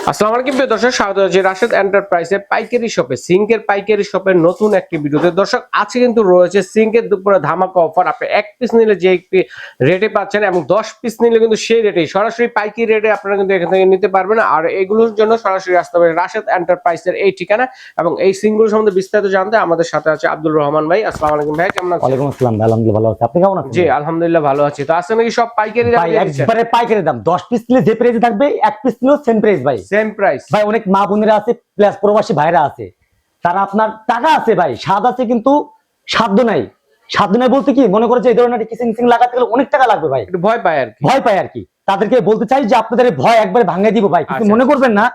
আসসালামু আলাইকুম প্রিয় দর্শক, স্বাগত জানাচ্ছি রাশেদ এন্টারপ্রাইজের পাইকারি শপে, সিঙ্কের পাইকারি শপের নতুন একটি ভিডিওতে। দর্শক, আজকে কিন্তু রয়েছে সিঙ্কের দুপুরে ধামাকা অফার। আপনি এক পিস নিলে যে একটি রেটে পাচ্ছেন এবং 10 পিস নিলে কিন্তু সেই রেটেই সরাসরি পাইকারি রেটে আপনারা কিন্তু এখান থেকে নিতে পারবেন। আর এগুলোর জন্য সরাসরি আসতে হবে রাশেদ এন্টারপ্রাইজের এই ঠিকানা। এবং এই সিঙ্কগুলো সম্বন্ধে বিস্তারিত জানতে আমাদের সাথে আছে আব্দুল রহমান ভাই। আসসালামু আলাইকুম ভাই, কেমন আছেন? ওয়ালাইকুম আসসালাম ভাই, আলহামদুলিল্লাহ ভালো আছি। আপনি কেমন আছেন? জি আলহামদুলিল্লাহ ভালো আছি। তো আজকে নাকি সব পাইকারি দাম ভাই দিয়ে দিচ্ছেন? একবারে পাইকারি দাম। 10 পিস নিলে যে প্রাইসে থাকবে, এক পিস নিলেও সেম প্রাইস ভাই। সেম প্রাইস ভাই অনেক মা বোনেরা আছে, প্লাস প্রবাসী ভাইরা আছে, তারা আপনার টাকা আছে ভাই, স্বাদ আছে কিন্তু সাধ্য নাই। সাধ্য নাই বলতে কি, মনে করে যে এই ধরনের কিচিং সিং লাগাতে গেলে অনেক টাকা লাগবে ভাই, একটু ভয় পায় আর কি। ভয় পায় আর কি। তাদেরকে বলতে চাই যে আপনাদের এই ভয় একবারে ভাঙিয়ে দিব ভাই, কিছু আচ্ছা। মনে করবেন না।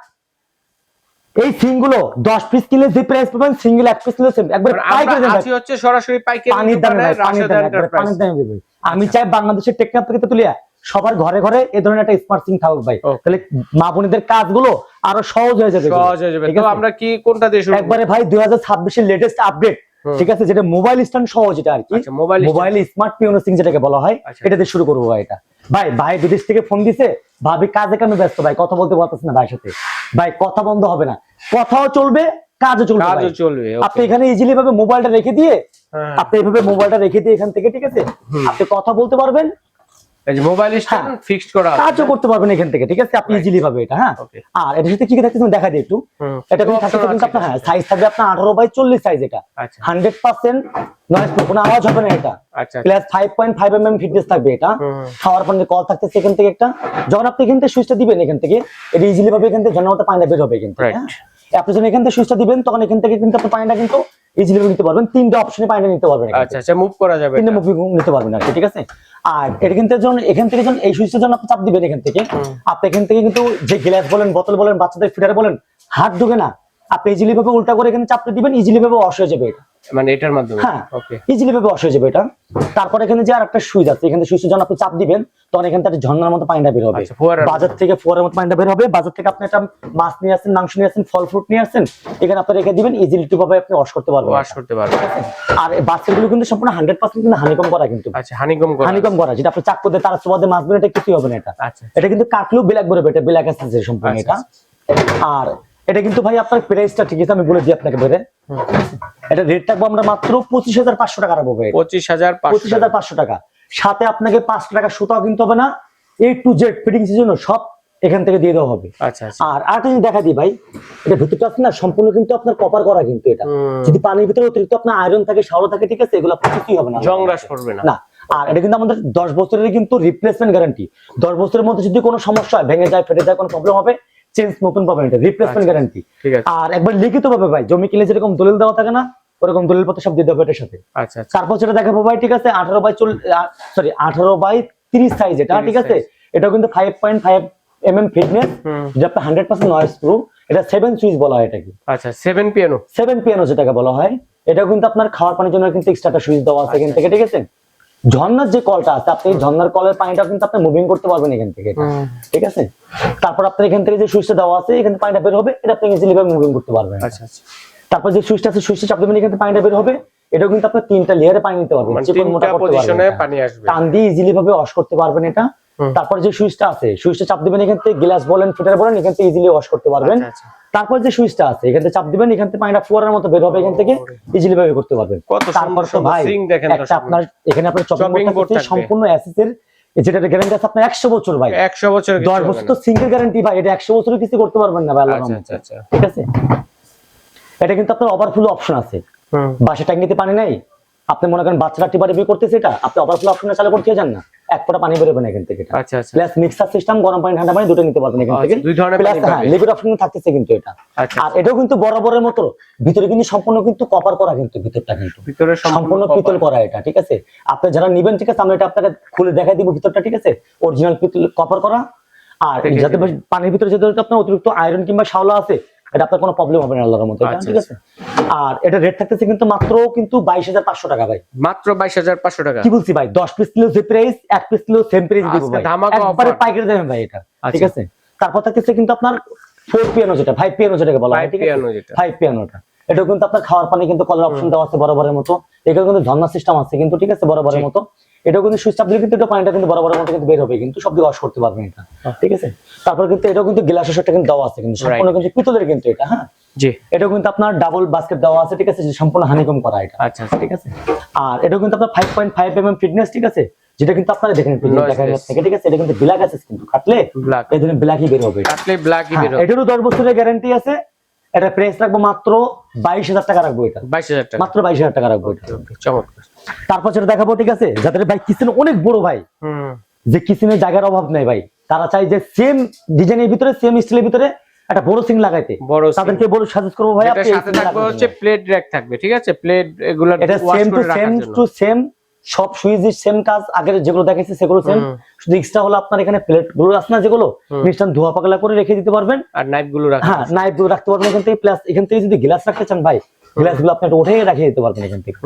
এই সিংগুলো 10 পিস কিনলে যে প্রাইস পাবেন, সিঙ্গেল এক পিস নিলে সেম, একবারে পাইকারি দাম। আছি হচ্ছে সরাসরি পাইকারি পানির দামে ভাই, পানির দামে, একবারে পানির দামে দেবে। আমি চাই বাংলাদেশের টেকনাফ থেকে তুলিয়া সবার ঘরে ঘরে এই ধরনের একটা স্মার্ট সিং থাকুক ভাই, তাহলে মা বোনদের কাজগুলো আরো সহজ হয়ে যাবে। সহজ হয়ে যাবে। তো আমরা কি কোনটা দিয়ে শুরু করব? একবারে ভাই 2026 এর লেটেস্ট আপডেট, ঠিক আছে, যেটা মোবাইল স্ট্যান্ড সহ, যেটা আর কি মোবাইল স্মার্ট পিওনো সিং যেটাকে বলা হয়, এটা দিয়ে শুরু করবো ভাই। এটা ভাই ভাই বিদেশ থেকে ফোন দিছে, ভাবি কাজে কামে ব্যস্ত ভাই, কথা বলতে পারতেছে না ভাইয়ের সাথে। ভাই কথা বন্ধ হবে না, কথাও চলবে, কাজও চলবে। আপনি এখানে ইজিলি ভাবে মোবাইলটা রেখে দিয়ে, আপনি এইভাবে মোবাইলটা রেখে দিয়ে এখান থেকে, ঠিক আছে, আপনি কথা বলতে পারবেন, এই যে মোবাইল স্ট্যান্ড ফিক্সড করা আছে, কাজও করতে পারবেন এখান থেকে, ঠিক আছে, আপনি ইজিলি ভাবে এটা। হ্যাঁ, আর এটার সাথে কি কি থাকতেছে দেখা দিই একটু। এটা কিন্তু থাকতে কিন্তু আপনার সাইজ থাকবে আপনার 18/40 সাইজ। এটা 100% নয়েজ প্রুফ, কোনো আওয়াজ হবে না এটা। প্লাস 5.5 mm ফিটনেস থাকবে এটা। খাওয়ার পর কল থাকতেছে এখান থেকে একটা। যখন আপনি এখান থেকে সুইচটা দিবেন, এখান থেকে এটা ইজিলি ভাবে এখান থেকে ঝর্ণার মতো পানিটা বের হবে এখান থেকে। আপনি যখন এখান থেকে সুইচটা দিবেন, তখন এখান থেকে কিন্তু আপনি পানিটা কিন্তু ইজিলি নিতে পারবেন। তিনটা অপশনে পানিটা নিতে পারবেন। আচ্ছা, মুভ করা যাবে, তিনটা মুভ নিতে পারবেন আর কি, ঠিক আছে। আর এটা কিন্তু যখন এখান থেকে যখন এই সুইচটা যখন আপনি চাপ দিবেন এখান থেকে, আপনি এখান থেকে কিন্তু যে গ্লাস বলেন, বোতল বলেন, বাচ্চাদের ফিডার বলেন, হাত ঢুকে না, আপনি ইজিলি ভাবে উল্টা করে এখানে চাপতে দিবেন, ইজিলি ভাবে ওয়াশ হয়ে যাবে এটা, মানে এটার মাধ্যমে। হ্যাঁ, ইজিলি ভাবে ওয়াশ হয়ে যাবে এটা। তারপর এখানে যে আরেকটা সুইচ আছে, এখানে সুইচে যখন আপনি চাপ দিবেন, তখন এখান থেকে ঝর্ণার মতো পানিটা বের হবে। বাজার থেকে ফোয়ারার মতো পানিটা বের হবে। বাজার থেকে আপনি একটা মাছ নিয়ে আসেন, মাংস নিয়ে আসেন, ফল ফ্রুট নিয়ে আসেন, এখানে আপনি রেখে দিবেন, ইজিলি টু ভাবে আপনি ওয়াশ করতে পারবেন। আর বাস্কেটগুলো কিন্তু সম্পূর্ণ 100% কিন্তু হানিকম করা কিন্তু। আচ্ছা, হানিকম করা, যেটা আপনি চাকু দিয়ে তার সুবাদে মাছ বের, এটা কিছু হবে না এটা। এটা কিন্তু কাটলেও ব্ল্যাক বেরোবে, এটা ব্ল্যাক আছে সম্পূর্ণ এটা। আর এটা কিন্তু ভাই আপনার প্রাইসটা ঠিক আছে, আমি বলে দিই আপনাকে বেরে। এটা রেট থাকবো আমরা মাত্র 25,500 টাকা রাখবো ভাই। 25,500 টাকা। সাথে আপনাকে 5 টাকা সুতাও কিনতে হবে না, A to Z ফিটিংস এর জন্য সব এখান থেকে দিয়ে দেওয়া হবে। আর আরেকটা জিনিস দেখা দিই ভাই, এটা ভিতরটা আছে না, সম্পূর্ণ কিন্তু আপনার কপার করা কিন্তু এটা। যদি পানির ভিতরে অতিরিক্ত আপনার আয়রন থাকে, শাওলা থাকে, ঠিক আছে, এগুলো আপনার কিছুই হবে না, জংরাশ করবে না। আর এটা কিন্তু আমাদের 10 বছরের কিন্তু রিপ্লেসমেন্ট গ্যারান্টি। 10 বছরের মধ্যে যদি কোনো সমস্যা হয়, ভেঙে যায়, ফেটে যায়, কোনো প্রবলেম হবে, চেঞ্জ নতুন পাবেন, এটা রিপ্লেসমেন্ট গ্যারান্টি। আর একবার লিখিত ভাবে ভাই, জমি কিনে যেরকম দলিল দেওয়া থাকে না, ওরকম দলিল পত্র সব দিয়ে দেবো এটার সাথে। তারপর যেটা দেখাবো ভাই, ঠিক আছে, 18/30 সাইজ এটা, ঠিক আছে। এটাও কিন্তু 5.5 mm ফিটনেস, যেটা আপনার 100% নয়েজ প্রুফ। এটা 7 সুইচ বলা হয় এটাকে। আচ্ছা, 7 পিয়ানো যেটাকে বলা হয়। এটাও কিন্তু আপনার খাওয়ার পানির জন্য কিন্তু এক্সট্রা একটা সুইচ দেওয়া আছে এখান থেকে, ঠিক আছে। ঝর্ণার যে কলটা আছে, আপনি ঝর্ণার কলের পানিটা কিন্তু আপনি মুভিং করতে পারবেন এখান থেকে, ঠিক আছে। তারপর আপনার এখান থেকে যে সুইচটা দেওয়া আছে, এখানে পানিটা বের হবে, এটা আপনি ইজিলি ভাবে মুভিং করতে পারবেন। তারপর যে সুইচটা আছে, সুইচটা চাপ দিবেন, এখান থেকে পানিটা বের হবে। এটাও কিন্তু আপনি 3টা লেয়ারে পানি নিতে পারবেন, চিকন মোটা করতে পারবেন, টান দিয়ে ইজিলি ভাবে ওয়াশ করতে পারবেন এটা। তারপর যে সুইচটা আছে, সুইচটা চাপ দিবেন, এখান থেকে গ্লাস বলেন, ফিটার বলেন, এখান থেকে ইজিলি ওয়াশ করতে পারবেন। তারপর যে সুইচটা আছে, এখান থেকে চাপ দিবেন, এখান থেকে পানিটা ফোয়ারার মতো বের হবে, এখান থেকে ইজিলি ভাবে করতে পারবেন। তারপর তো ভাই একটা আপনার এখানে আপনার চপিং বোর্ড থাকছে, সম্পূর্ণ অ্যাসেস এর, যেটা গ্যারান্টি আছে আপনার 100 বছর ভাই। 100 বছর, 10 বছর তো সিঙ্গেল গ্যারান্টি ভাই, এটা 100 বছরের কিছু করতে পারবেন না ভাই, আল্লাহর রহমতে, ঠিক আছে। এটা কিন্তু আপনার ওভারফ্লো অপশন আছে। বাসা ট্যাঙ্কিতে পানি নাই, আপনি মনে করেন বাচ্চারা টিপারে বের করতেছে, এটা আপনি ওভারফ্লো অপশনে চালু করতে যান না, এক ফোঁটা পানি বেরোবে না এখান থেকে। প্লাস মিক্সার সিস্টেম, গরম পানি ঠান্ডা পানি দুটো নিতে পারবেন এখান থেকে। প্লাস হ্যাঁ, লিকুইড অপশন থাকতেছে কিন্তু এটা। আর এটাও কিন্তু বরাবরের মতো ভিতরে কিন্তু সম্পূর্ণ কিন্তু কপার করা, কিন্তু ভিতরটা কিন্তু সম্পূর্ণ পিতল করা এটা, ঠিক আছে। আপনি যারা নিবেন, ঠিক আছে, আমরা এটা আপনাকে খুলে দেখাই দিব ভিতরটা, ঠিক আছে, অরিজিনাল পিতল কপার করা। আর যাতে পানির ভিতরে যদি আপনার অতিরিক্ত আয়রন কিংবা শাওলা আছে, এটা আপনার কোনো প্রবলেম হবে না আল্লাহর মতো, ঠিক আছে। আর এটা রেট থাকতেছে কিন্তু মাত্র কিন্তু 22,500 টাকা ভাই, মাত্র 22,500 টাকা। কি বলছি ভাই, 10 পিস কিলো যে প্রাইস, এক পিস কিলো সেম প্রাইস দিব ভাই, একবারে পাইকারি দামে ভাই এটা, ঠিক আছে। তারপর থাকতেছে কিন্তু আপনার 4 পিয়ানো, যেটা 5 পিয়ানো যেটাকে বলা হয়, ঠিক আছে, 5 পিয়ানোটা এটা কিন্তু আপনার খাওয়ার পানি কিন্তু কলের অপশন দেওয়া আছে বরাবরের মতো, এখানে কিন্তু ঝর্ণা সিস্টেম আছে কিন্তু, ঠিক আছে, বরাবরের মতো। এটাও কিন্তু সুইচ চাপ দিলে কিন্তু এটা পানিটা কিন্তু বরাবরের মতো কিন্তু বের হবে কিন্তু, সব দিয়ে ওয়াশ করতে পারবেন এটা, ঠিক আছে। তারপর কিন্তু এটাও কিন্তু গ্লাস ওয়াশারটা কিন্তু দেওয়া আছে কিন্তু, সম্পূর্ণ কিন্তু পিতলের কিন্তু এটা, হ্যাঁ জি। এটাও কিন্তু আপনার ডাবল বাস্কেট দেওয়া আছে, ঠিক আছে, সম্পূর্ণ হানিকম করা এটা, আচ্ছা ঠিক আছে। আর এটাও কিন্তু আপনার 5.5 mm ফিটনেস, ঠিক আছে, যেটা কিন্তু আপনারা দেখেন একটু দেখা যাচ্ছে, ঠিক আছে। এটা কিন্তু ব্ল্যাক আছে কিন্তু, কাটলে ব্ল্যাক, এই ধরনের ব্ল্যাকই বের হবে, কাটলে ব্ল্যাকই বের হবে। এটারও 10 বছরের গ্যারান্টি আছে। এটা প্রাইস রাখবো মাত্র 22,000 টাকা রাখবো, এটা 22,000 টাকা, মাত্র 22,000 টাকা রাখবো এটা। চমৎকার। তারপর যেটা দেখাবো, ঠিক আছে, যাদের ভাই কিচেন অনেক বড় ভাই, যে কিচেনের জায়গার অভাব নেই ভাই, তারা চাই যে সেম ডিজাইনের ভিতরে সেম স্টাইলের ভিতরে একটা বড় সিং লাগাইতে, তাদেরকে বড় সাজেস্ট করবো ভাই, আপনি সাথে থাকবে হচ্ছে প্লেট র‍্যাক থাকবে, ঠিক আছে, প্লেট এগুলো এটা সেম টু সেম, সব সুইচ সেম কাজ, আগের যেগুলো দেখাইছে সেগুলো সেম, শুধু এক্সট্রা হলো আপনার এখানে প্লেট গুলো আছে না, যেগুলো ইনস্ট্যান্ট ধোয়া পাকলা করে রেখে দিতে পারবেন, আর নাইফ গুলো রাখবেন, হ্যাঁ নাইফ গুলো রাখতে পারবেন এখান থেকে, প্লাস এখান থেকে যদি গ্লাস রাখতে চান ভাই, গ্লাস গুলো আপনি একটু উঠে রেখে দিতে পারবেন এখান থেকে।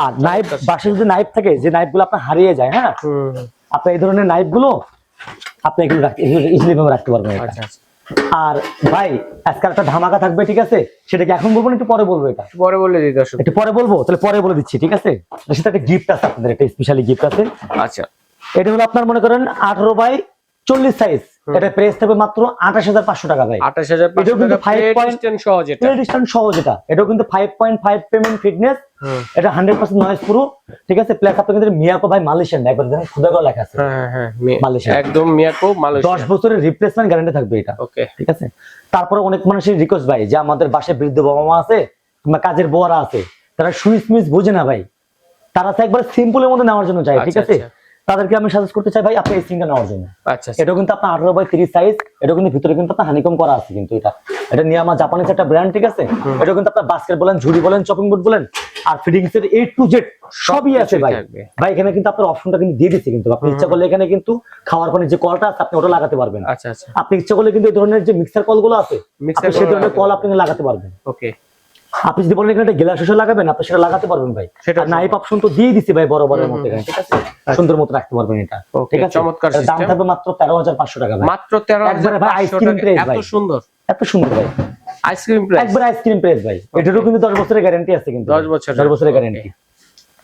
আর নাইফ বাসে যদি নাইফ থাকে, যে নাইফ গুলো আপনার হারিয়ে যায়, হ্যাঁ আপনি এই ধরনের নাইফ গুলো আপনি এগুলো ইজিলি ভাবে রাখতে পারবেন। আচ্ছা আচ্ছা। আর ভাই আজকাল একটা ধামাকা থাকবে, ঠিক আছে, সেটা কি এখন বলবো না একটু পরে বলবো? এটা পরে বলে দিই দর্শক, একটু পরে বলবো, তাহলে পরে বলে দিচ্ছি, ঠিক আছে। সেটা একটা গিফট আছে আপনাদের, একটা স্পেশালি গিফট আছে। আচ্ছা, এটা হলো আপনার মনে করেন 18x40 সাইজ, এটা প্রাইস থাকবে মাত্র 28,500 টাকা ভাই। 28,500 টাকা, প্লেট স্ট্যান্ড সহ যেটা, প্লেট স্ট্যান্ড সহ যেটা, এটাও কিন্তু 5.5 mm ফিটনেস, এটা 100% নয়েজ প্রুফ, ঠিক আছে। প্লাস আপনি কিন্তু মিয়াকো ভাই মালয়েশিয়ান, একবার দেখেন খুদা করে লেখা আছে, হ্যাঁ হ্যাঁ মালয়েশিয়া, একদম মিয়াকো মালয়েশিয়া, 10 বছরের রিপ্লেসমেন্ট গ্যারান্টি থাকবে এটা, ওকে, ঠিক আছে। তারপরে অনেক মানুষের রিকোয়েস্ট ভাই, যে আমাদের বাসায় বৃদ্ধ বাবা মা আছে কিংবা কাজের বউরা আছে, তারা সুইচ মিস বোঝে না ভাই, তারা তো একবার সিম্পলের মধ্যে নেওয়ার জন্য চাই, ঠিক আছে। তাদেরকে আমি সাজেস্ট করতে চাই ভাই আপনি এই সিংটা নেওয়ার জন্য। আচ্ছা, এটা কিন্তু আপনার 18x30 সাইজ, এটা কিন্তু ভিতরে কিন্তু আপনার হানিকম করা আছে কিন্তু, এটা নিয়ামা জাপানিজ একটা ব্র্যান্ড, ঠিক আছে। এটা কিন্তু আপনার বাস্কেট বলেন, ঝুড়ি বলেন, চপিং বোর্ড বলেন, আর ফিটিংস এর A to Z সবই আছে ভাই। ভাই এখানে কিন্তু আপনার অপশনটা কিন্তু দিয়ে দিচ্ছে কিন্তু, আপনি ইচ্ছা করলে এখানে কিন্তু খাওয়ার পানির যে কলটা আছে আপনি ওটা লাগাতে পারবেন। আচ্ছা আচ্ছা। আপনি ইচ্ছা করলে কিন্তু এই ধরনের যে মিক্সার কলগুলো আছে, আপনি সেই ধরনের কল আপনি লাগাতে পারবেন, ওকে। আপনি যদি বলেন এখানে গ্লাস ওষা লাগাবেন, আপনি সেটা লাগাতে পারবেন ভাই। আর নাইফ অপশন তো দিয়ে দিছি ভাই বরাবরের মতো এখানে, ঠিক আছে, সুন্দর মতো রাখতে পারবেন এটা, ঠিক আছে। চমৎকার সিস্টেম। দাম থাকবে মাত্র 13,500 টাকা ভাই, মাত্র 13,500 টাকা, এত সুন্দর, এত সুন্দর ভাই, আইসক্রিম প্রাইস, একবার আইসক্রিম প্রাইস ভাই। এটারও কিন্তু 10 বছরের গ্যারান্টি আছে কিন্তু, 10 বছরের গ্যারান্টি।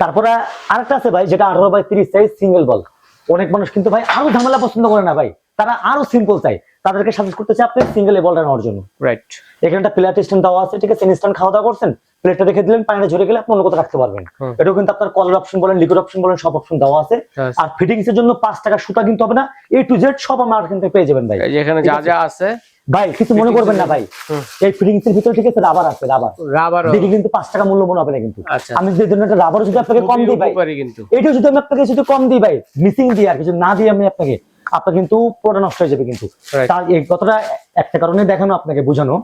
তারপরে আরেকটা আছে ভাই, যেটা 18x30 সাইজ সিঙ্গেল বল। অনেক মানুষ কিন্তু ভাই আরো ঝামেলা পছন্দ করে না ভাই, তারা আরো সিম্পল চাই, তাদেরকে সাজেস্ট করতে চাই আপনি সিঙ্গেল বলটা নেওয়ার জন্য, রাইট। এখানে একটা প্লেট স্ট্যান্ড দেওয়া আছে, ঠিক আছে, ইনস্ট্যান্ট খাওয়া দাওয়া করছেন, প্লেটটা রেখে দিলেন, পানিটা ঝরে গেলে আপনি অন্য কোথাও রাখতে পারবেন। এটাও কিন্তু আপনার কলার অপশন বলেন, লিকুইড অপশন বলেন, সব অপশন দেওয়া আছে। আর ফিটিংস এর জন্য 5 টাকা সুতা কিন্তু হবে না, A to Z সব আমার কিন্তু পেয়ে যাবেন ভাই, এখানে যা যা আছে ভাই, কিছু মনে করবেন না ভাই। এই ফিটিংস এর ভিতরে, ঠিক আছে, রাবার আছে, রাবার দেখি কিন্তু 5 টাকা মূল্য মনে হবে না কিন্তু। আমি যদি ধরুন একটা রাবার যদি আপনাকে কম দিই ভাই, এটা যদি আমি আপনাকে যদি কম দিই ভাই, মিসিং দিই আর কিছু না দিই আমি আপনাকে, আপনার কিন্তু পুরোটা নষ্ট হয়ে যাবে কিন্তু। তার এই কথাটা একটা কারণে দেখানো আপনাকে বোঝানো,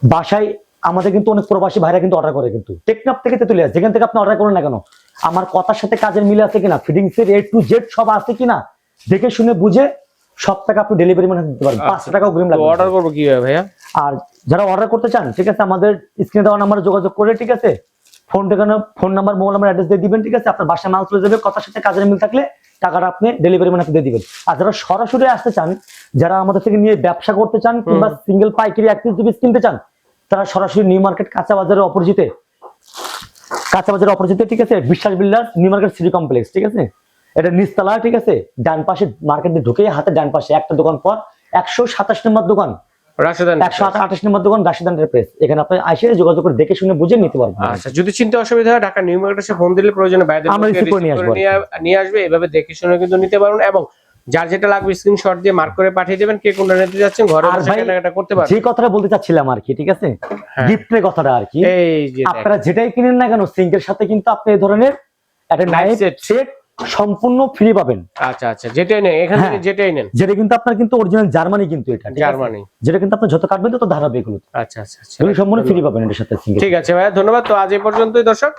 বাসায় আমাদের কিন্তু অনেক প্রবাসী ভাইরা কিন্তু অর্ডার করে কিন্তু, টেকনাফ থেকে তেতুলিয়া, যেখান থেকে আপনি অর্ডার করেন না কেন, আমার কথার সাথে কাজের মিল আছে কিনা, ফিটিংস এর A to Z সব আছে কিনা দেখে শুনে বুঝে সব টাকা আপনি ডেলিভারি ম্যান দিতে পারবেন, 5 টাকা অগ্রিম লাগবে। অর্ডার করব কিভাবে ভাইয়া? আর যারা অর্ডার করতে চান, ঠিক আছে, আমাদের স্ক্রিনে দেওয়া নাম্বারে যোগাযোগ করে, ঠিক আছে, phone number, mobile number, address দিয়ে দিবেন, ঠিক আছে। আপনার বাসায় মাল চলে যাবে, কথার সাথে কাজের মিল থাকলে টাকাটা আপনি ডেলিভারি ম্যানকে দিয়ে দিবেন। আর যারা সরাসরি আসতে চান, যারা আমাদের থেকে নিয়ে ব্যবসা করতে চান কিংবা সিঙ্গেল পাইকারি 1 পিস 2 পিস কিনতে চান, তারা সরাসরি নিউ মার্কেট কাঁচা বাজারের অপোজিটে, ঠিক আছে, বিশ্বাস builders new market city complex, ঠিক আছে, এটা নিচতলা, ঠিক আছে, ডান পাশে মার্কেট দিয়ে ঢুকে হাতে ডান পাশে একটা দোকান পর 127 নম্বর দোকান, 128 নম্বর দোকান, রাশিদান প্রেস। এখানে আপনি এসে যোগাযোগ করে দেখে শুনে বুঝে নিতে পারবেন। আচ্ছা, যদি চিন্তা অসুবিধা হয় ঢাকা নিউ মার্কেটে এসে ফোন দিলে প্রয়োজনে বাইরে নিয়ে আসবে, এভাবে দেখে শুনে কিন্তু নিতে পারবেন। এবং যার যেটা লাগবে স্ক্রিনশট দিয়ে মার্ক করে পাঠিয়ে দেবেন, কে কোনটা নিতে যাচ্ছেন ঘরে বসে কেনাকাটা করতে পারবেন। যে কথাটা বলতে চাচ্ছিলাম আর কি, ঠিক আছে, গিফটের কথাটা আর কি, এই যে আপনারা যেটাই কিনেন না কেন সিঙ্কের সাথে কিন্তু আপনি এই ধরনের একটা নাইফ সেট সম্পূর্ণ ফ্রি পাবেন। আচ্ছা আচ্ছা, যেটাই নেন এখান থেকে, যেটাই নেন, যেটা কিন্তু আপনার কিন্তু অরিজিনাল জার্মানি কিন্তু, এটা জার্মানি, যেটা কিন্তু আপনি যত কাটবেন তত ধারাবে এগুলো। আচ্ছা আচ্ছা, এগুলো সম্পূর্ণ ফ্রি পাবেন এর সাথে সিঙ্কেল। ঠিক আছে ভাইয়া, ধন্যবাদ। তো আজ এই পর্যন্তই দর্শক।